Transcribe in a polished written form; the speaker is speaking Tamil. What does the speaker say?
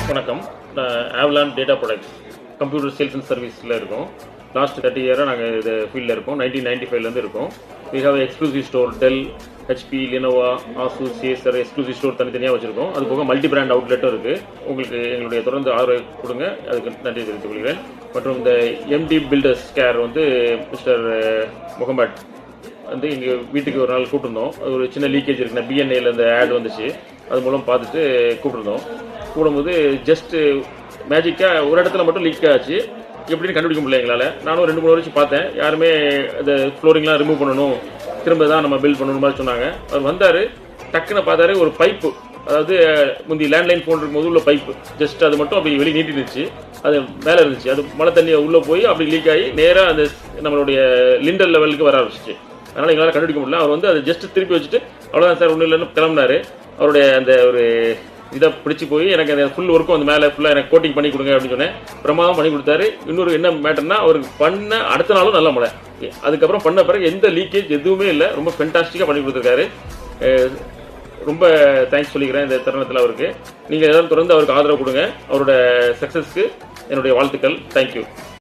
வணக்கம். Avalon data products computer sales and சர்வீஸில் இருக்கோம். லாஸ்ட் 30 இயராக நாங்கள் இது ஃபீல்டில் இருக்கோம். 1995 இருக்கோம். We have exclusive store. Dell, HP, Lenovo, Asus, Acer exclusive store தனித்தனியாக வச்சுருக்கோம். அது போக மல்டி பிராண்ட் அவுட்லெட்டும் இருக்குது. உங்களுக்கு எங்களுடைய தொடர்ந்து ஆதரவு கொடுங்க, அதுக்கு நன்றி தெரிவித்துக் கொள்கிறேன். மற்றும் இந்த எம்டி பில்டர்ஸ் கேர் வந்து மிஸ்டர் முகமட் வந்து எங்கள் வீட்டுக்கு ஒரு நாள் கூப்பிட்டுருந்தோம். அது ஒரு சின்ன லீக்கேஜ் இருக்குன்னா பிஎன்ஏல இந்த ஆட் வந்துச்சு, அது மூலம் பார்த்துட்டு கூப்பிட்டுருந்தோம். கூடும்போது ஜஸ்ட்டு மேஜிக்காக ஒரு இடத்துல மட்டும் லீக் ஆச்சு. எப்படின்னு கண்டுபிடிக்க முடியல எங்களால். நானும் 2-3 வருஷம் பார்த்தேன். யாருமே இந்த ஃப்ளோரிங்லாம் ரிமூவ் பண்ணணும், திரும்ப தான் நம்ம பில்ட் பண்ணணும் மாதிரி சொன்னாங்க. அவர் வந்தார், டக்குன்னு பார்த்தாரு, ஒரு பைப்பு, அதாவது முந்தி லேண்ட்லைன் ஃபோன் இருக்கும்போது உள்ள பைப்பு ஜஸ்ட் அது மட்டும் அப்படி வெளியே நீட்டி இருந்துச்சு. அது மேலே இருந்துச்சு. அது மழை தண்ணியை உள்ளே போய் அப்படி லீக் ஆகி நேராக அந்த நம்மளுடைய லிண்டர் லெவலுக்கு வர ஆரம்பிச்சிச்சு. அதனால் எங்களால் கண்டுபிடிக்க முடியல. அவர் வந்து அதை ஜஸ்ட் திருப்பி வச்சுட்டு அவ்வளோதான் சார் ஒன்றும் இல்லைன்னு கிளம்பினார். அவருடைய அந்த ஒரு இதை பிடிச்சி போய் எனக்கு அந்த ஃபுல் ஒர்க்கும் அந்த மேலே ஃபுல்லாக எனக்கு கோட்டிங் பண்ணி கொடுங்க அப்படின்னு சொன்னேன். பிரமாதம் பண்ணி கொடுத்தாரு. இன்னொரு என்ன மேட்டர்னா, அவருக்கு பண்ண அடுத்த நாளும் நல்ல மழை. அதுக்கப்புறம் பண்ண பிறகு எந்த லீக்கேஜ் எதுவுமே இல்லை. ரொம்ப ஃபென்டாஸ்டிக்காக பண்ணி கொடுத்துருக்காரு. ரொம்ப தேங்க்ஸ் சொல்லிக்கிறேன் இந்த தருணத்தில் அவருக்கு. நீங்கள் ஏதாவது தொடர்ந்து அவருக்கு ஆதரவு கொடுங்க. அவரோட சக்ஸஸ்க்கு என்னுடைய வாழ்த்துக்கள். தேங்க்யூ.